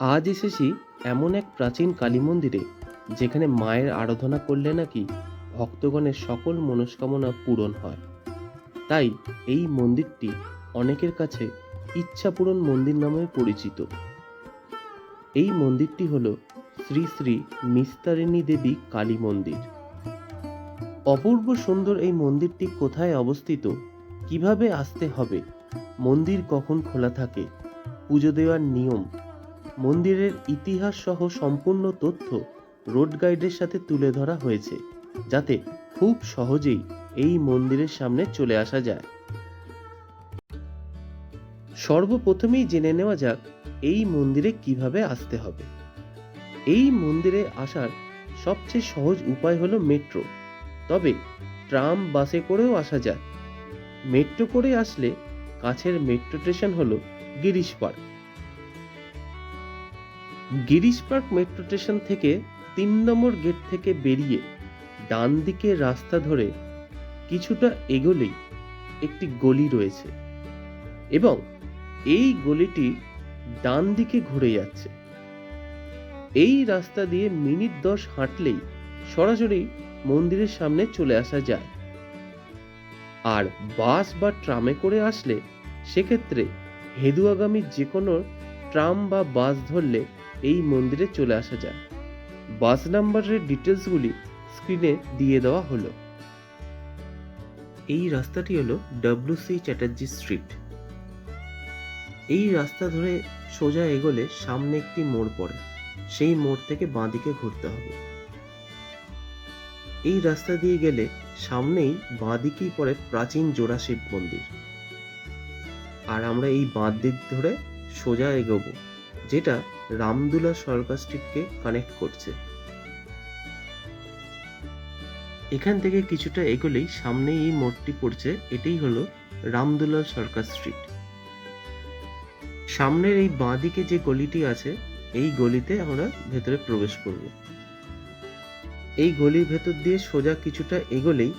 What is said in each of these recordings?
আজ এসেছি এমন এক প্রাচীন কালী মন্দিরে, যেখানে মায়ের আরাধনা করলে নাকি ভক্তগণের সকল মনস্কামনা পূরণ হয়। তাই এই মন্দিরটি অনেকের কাছে ইচ্ছা পূরণ মন্দির নামে পরিচিত। এই মন্দিরটি হল শ্রী শ্রী নিস্তারিণী দেবী কালী মন্দির। অপূর্ব সুন্দর এই মন্দিরটি কোথায় অবস্থিত, কিভাবে আসতে হবে, মন্দির কখন খোলা থাকে, পুজো দেওয়ার নিয়ম, মন্দিরের ইতিহাস সহ সম্পূর্ণ তথ্য রোড গাইডের সাথে তুলে ধরা হয়েছে, যাতে খুব সহজেই এই মন্দিরের সামনে চলে আসা যায়। সর্বপ্রথমেই জেনে নেওয়া যাক এই মন্দিরে কিভাবে আসতে হবে। এই মন্দিরে আসার সবচেয়ে সহজ উপায় হলো মেট্রো, তবে ট্রাম বাসে করেও আসা যায়। মেট্রো করে আসলে কাছের মেট্রো স্টেশন হলো Girish park. Girish park metro station থেকে ৩ নম্বর গেট থেকে বেরিয়ে ডান দিকে রাস্তা ধরে কিছুটা এগোলেই একটি গলি রয়েছে এবং এই গলিটি ডান দিকে ঘুরে যাচ্ছে। এই রাস্তা দিয়ে মিনিট 10 হাঁটলেই সরাসরি মন্দিরের সামনে চলে আসা যায়। আর বাস বা ট্রামে করে আসলে সেক্ষেত্রে হেদুয়াগামী যে কোনো ট্রাম বা বাস ধরলে এই মন্দিরে চলে আসা যায়। বাস নাম্বারের ডিটেলসগুলি স্ক্রিনে দিয়ে দেওয়া হলো। এই রাস্তাটি হলো WC চ্যাটার্জি স্ট্রিট। এই রাস্তা ধরে সোজা এগোলে সামনে একটি মোড় পড়ে, সেই মোড় থেকে বাঁদিকে ঘুরতে হবে। এই রাস্তা দিয়ে গেলে সামনেই বাঁদিকেই পড়ে প্রাচীন জোড়া শিব মন্দির। আর আমরা এই বাঁ দিক ধরে সোজা এগোবো, যেটা রামদুলা সরকার স্ট্রিটকে কানেক্ট করছে। এখান থেকে কিছুটা এগোলেই সামনে এই মোড়টি পড়ছে, এটাই হলো রামদুলাল সরকার স্ট্রিট। সামনের এই বাঁদিকে যে গলিটি আছে, এই গলিতে আমরা ভেতরে প্রবেশ করব। এই গলির ভেতর দিয়ে সোজা কিছুটা এগোলেই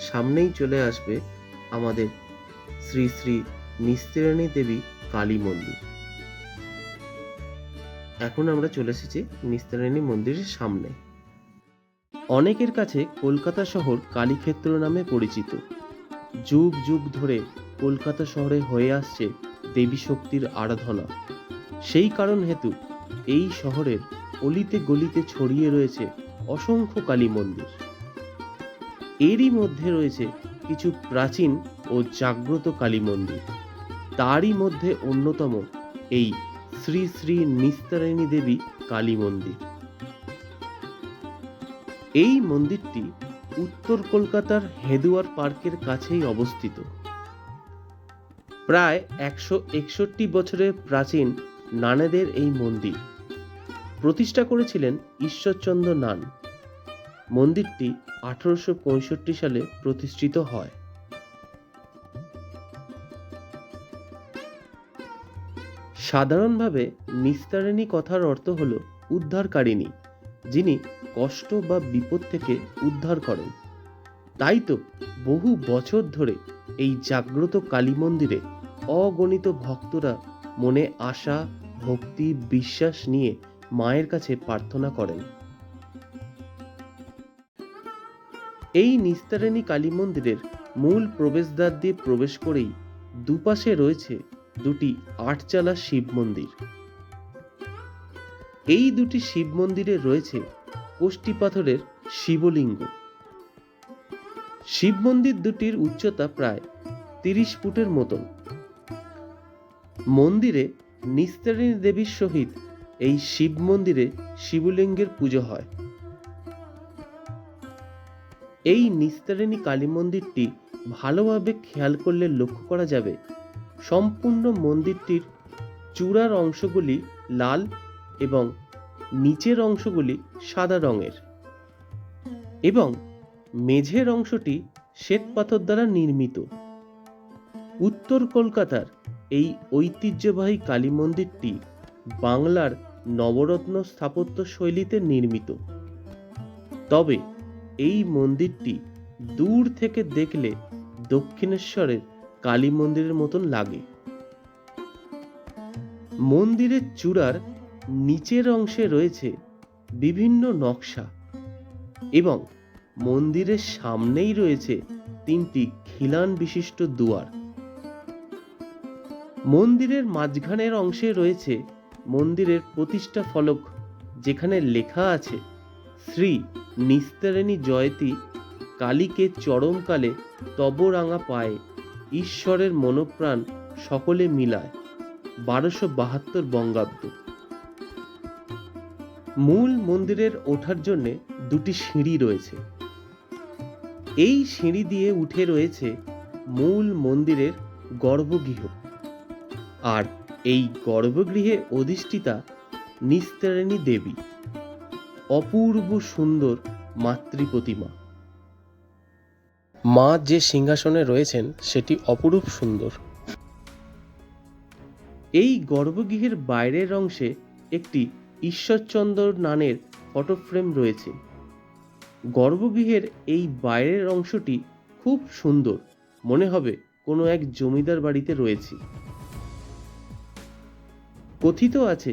সামনেই চলে আসবে আমাদের শ্রী শ্রী নিস্তারিণী দেবী কালী মন্দির। এখন আমরা চলে এসেছি নিস্তারিণী মন্দিরের সামনে। অনেকের কাছে কলকাতা শহর কালীক্ষেত্র নামে পরিচিত। যুগ যুগ ধরে কলকাতা শহরে হয়ে আসছে দেবী শক্তির আরাধনা। সেই কারণ হেতু এই শহরের অলিতে গলিতে ছড়িয়ে রয়েছে অসংখ্য কালী মন্দির। এরই মধ্যে রয়েছে কিছু প্রাচীন ও জাগ্রত কালী মন্দির। তারই মধ্যে অন্যতম এই শ্রী শ্রী নিস্তারিণী দেবী কালী মন্দির। এই মন্দিরটি উত্তর কলকাতার হেদুয়ার পার্কের কাছেই অবস্থিত। প্রায় 161 বছরের প্রাচীন নানেদের এই মন্দির প্রতিষ্ঠা করেছিলেন ঈশ্বরচন্দ্র নান। মন্দিরটি 1865 সালে প্রতিষ্ঠিত হয়। সাধারণভাবে নিস্তারিণী কথার অর্থ হলো উদ্ধারকারিণী, যিনি কষ্ট বা বিপদ থেকে উদ্ধার করেন। তাই তো বহু বছর ধরে এই জাগ্রত কালী মন্দিরে অগণিত ভক্তরা মনে আশা, ভক্তি, বিশ্বাস নিয়ে মায়ের কাছে প্রার্থনা করেন। এই নিস্তারিণী কালী মন্দিরের মূল প্রবেশদ্বার দিয়ে প্রবেশ করেই দুপাশে রয়েছে দুটি 8চালা শিব মন্দির। এই দুটি শিব মন্দিরে রয়েছে কোষ্ঠী পাথরের শিবলিঙ্গ। শিব মন্দির দুটির উচ্চতা প্রায় 30 ফুটের মতন। মন্দিরে নিস্তারিণী দেবীর সহিত এই শিব মন্দিরে শিবলিঙ্গের পুজো হয়। এই নিস্তারিণী কালী মন্দিরটি ভালোভাবে খেয়াল করলে লক্ষ্য করা যাবে সম্পূর্ণ মন্দিরটির চূড়ার অংশগুলি লাল এবং নিচের অংশগুলি সাদা রঙের এবং মেঝের অংশটি শ্বেত পাথর দ্বারা নির্মিত। উত্তর কলকাতার এই ঐতিহ্যবাহী কালী মন্দিরটি বাংলার নবরত্ন স্থাপত্য শৈলীতে নির্মিত। তবে এই মন্দিরটি দূর থেকে দেখলে দক্ষিণেশ্বরের কালী মন্দিরের মতন লাগে। মন্দিরের চূড়ার নিচের অংশে রয়েছে বিভিন্ন নকশা এবং মন্দিরের সামনেই রয়েছে 3টি খিলান বিশিষ্ট দুয়ার। মন্দিরের মাঝখানের অংশে রয়েছে মন্দিরের প্রতিষ্ঠা ফলক, যেখানে লেখা আছে শ্রী নিস্তারিণী জয়তী কালীকে চরমকালে তব রাঙা পায়ে ঈশ্বরের মনোপ্রাণ সকলে মিলায় 1272 বঙ্গাব্দ। মূল মন্দিরের ওঠার জন্য 2টি সিঁড়ি রয়েছে। এই সিঁড়ি দিয়ে উঠে রয়েছে মূল মন্দিরের গর্ভগৃহ, আর এই গর্ভগৃহে অধিষ্ঠিতা নিস্তারিণী দেবী, অপূর্ব সুন্দর মাতৃ প্রতিমা। মা যে সিংহাসনে রয়েছেন সেটি অপরূপ সুন্দর। এই গর্ভগৃহের বাইরের অংশে একটি ঈশ্বরচন্দ্র নানের ফটো ফ্রেম রয়েছে। গর্ভগৃহের এই বাইরের অংশটি খুব সুন্দর, মনে হবে কোনো এক জমিদার বাড়িতে রয়েছি। কথিত আছে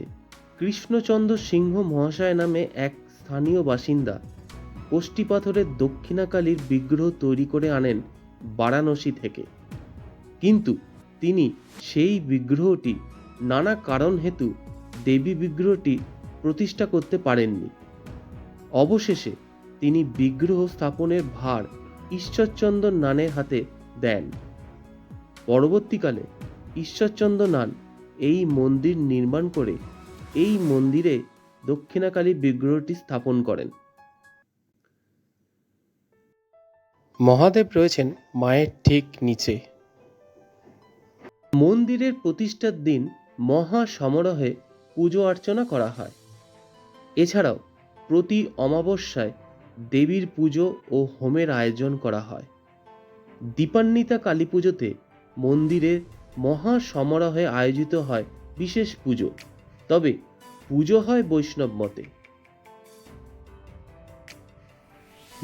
কৃষ্ণচন্দ্র সিংহ মহাশয় নামে এক স্থানীয় বাসিন্দা কোষ্ঠী পাথরের দক্ষিণাকালীর বিগ্রহ তৈরি করে আনেন বারাণসী থেকে, কিন্তু তিনি সেই বিগ্রহটি নানা কারণ হেতু দেবী বিগ্রহটি প্রতিষ্ঠা করতে পারেননি। অবশেষে তিনি বিগ্রহ স্থাপনের ভার ঈশ্বরচন্দ্র নানের হাতে দেন। পরবর্তীকালে ঈশ্বরচন্দ্র নান এই মন্দির নির্মাণ করে এই মন্দিরে দক্ষিণাকালী বিগ্রহটি স্থাপন করেন। মহাদেব রয়েছেন মায়ের ঠিক নিচে। মন্দিরের প্রতিষ্ঠার দিন মহা সমারোহে পুজো অর্চনা করা হয়। এছাড়াও প্রতি অমাবস্যায় দেবীর পুজো ও হোমের আয়োজন করা হয়। দীপান্বিতা কালী পুজোতে মন্দিরে মহা সমারোহে আয়োজিত হয় বিশেষ পুজো, তবে পুজো হয় বৈষ্ণব মতে।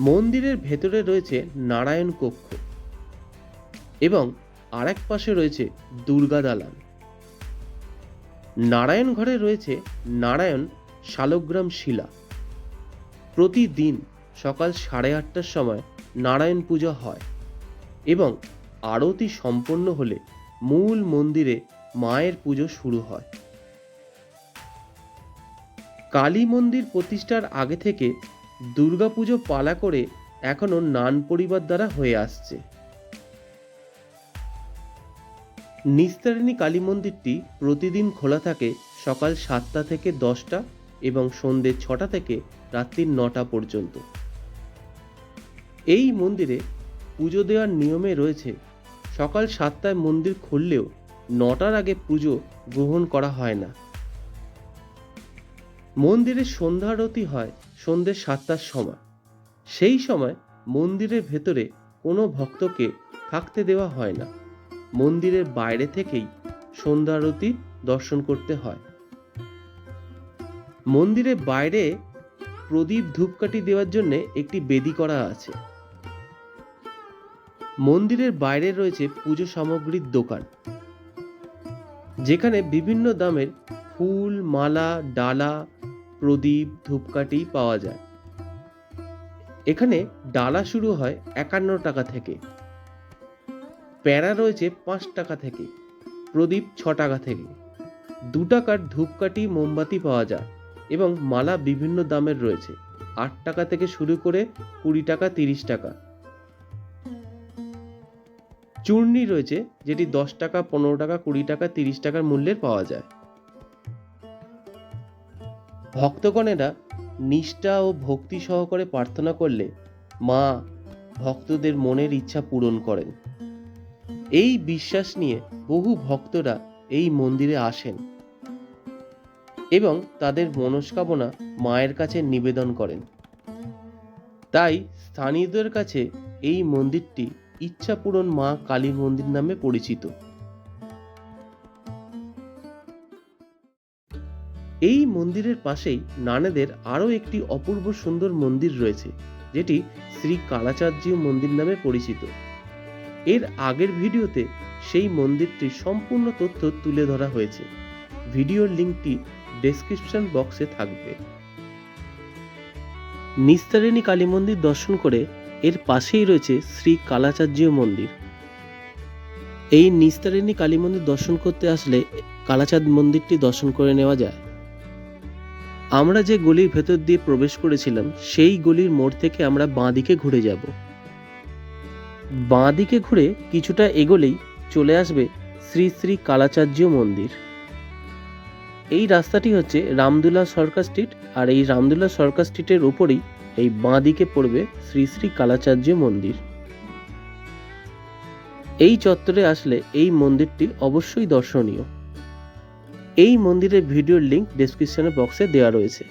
মন্দিরের ভেতরে রয়েছে নারায়ণ কক্ষ এবং আরেক পাশে রয়েছে দুর্গা দালান। নারায়ণ ঘরে রয়েছে নারায়ণ শালগ্রাম শিলা। প্রতিদিন সকাল 8:30টার সময় নারায়ণ পূজা হয় এবং আরতি সম্পন্ন হলে মূল মন্দিরে মায়ের পুজো শুরু হয়। কালী মন্দির প্রতিষ্ঠার আগে থেকে দুর্গাপুজো পালা করে এখনো নান পরিবার দ্বারা হয়ে আসছে। নিস্তারিণী কালী মন্দিরটি প্রতিদিন খোলা থাকে সকাল 7টা থেকে 10টা এবং সন্ধ্যে 6টা থেকে রাত্রি 9টা পর্যন্ত। এই মন্দিরে পুজো দেওয়ার নিয়মে রয়েছে সকাল 7টায় মন্দির খুললেও 9টার আগে পুজো গ্রহণ করা হয় না। মন্দিরে সন্ধ্যা আরতি হয় সন্ধ্যে 7টার সময়। সেই সময় মন্দিরের ভেতরে কোনো ভক্তকে থাকতে দেওয়া হয় না। মন্দিরের বাইরে থেকেই সন্ধ্যা আরতি দর্শন করতে হয়। মন্দিরের বাইরে প্রদীপ ধূপকাঠি দেওয়ার জন্য একটি বেদি করা আছে। মন্দিরের বাইরে রয়েছে পুজো সামগ্রীর দোকান, যেখানে বিভিন্ন দামের ফুল, মালা, ডালা, প্রদীপ, ধূপকাঠি পাওয়া যায়। এখানে ডালা শুরু হয় 51 টাকা থেকে, প্যারা রয়েছে 5 টাকা থেকে, প্রদীপ 6 টাকা থেকে, 2 টাকার ধূপকাঠি, মোমবাতি পাওয়া যায় এবং মালা বিভিন্ন দামের রয়েছে, 8 টাকা থেকে শুরু করে 20 টাকা, 30 টাকা। চূর্ণি রয়েছে যেটি 10 টাকা, 15 টাকা, 20 টাকা, 30 টাকার মূল্যের পাওয়া যায়। ভক্তগণেরা নিষ্ঠা ও ভক্তি সহকারে প্রার্থনা করলে মা ভক্তদের মনের ইচ্ছা পূরণ করেন। এই বিশ্বাস নিয়ে বহু ভক্তরা এই মন্দিরে আসেন এবং তাদের মনস্কামনা মায়ের কাছে নিবেদন করেন। তাই স্থানীয়দের কাছে এই মন্দিরটি ইচ্ছাপূরণ মা কালী মন্দির নামে পরিচিত। এই মন্দিরের পাশেই নানেদের আরও একটি অপূর্ব সুন্দর মন্দির রয়েছে, যেটি শ্রী কালাচার্য মন্দির নামে পরিচিত। এর আগের ভিডিওতে সেই মন্দিরটির সম্পূর্ণ তথ্য তুলে ধরা হয়েছে। ভিডিওর লিঙ্কটি ডেসক্রিপশন বক্সে থাকবে। নিস্তারিণী কালী মন্দির দর্শন করে এর পাশেই রয়েছে শ্রী কালাচার্য মন্দির। এই নিস্তারিণী কালী মন্দির দর্শন করতে আসলে কালাচাঁদ মন্দিরটি দর্শন করে নেওয়া যায়। আমরা যে গলির ভেতর দিয়ে প্রবেশ করেছিলাম সেই গলির মোড় থেকে আমরা বাঁদিকে ঘুরে যাব। বাঁদিকে ঘুরে কিছুটা এগোলেই চলে আসবে শ্রী শ্রী কালাচার্য মন্দির। এই রাস্তাটি হচ্ছে রামদুলা সরকার স্ট্রিট, আর এই রামদুলা সরকার স্ট্রিটের উপরেই এই বাঁদিকে পড়বে শ্রী শ্রী কালাচার্য মন্দির। এই চত্বরে আসলে এই মন্দিরটি অবশ্যই দর্শনীয়। এই মন্দিরের ভিডিওর লিংক ডেসক্রিপশন বক্সে দেওয়া রয়েছে।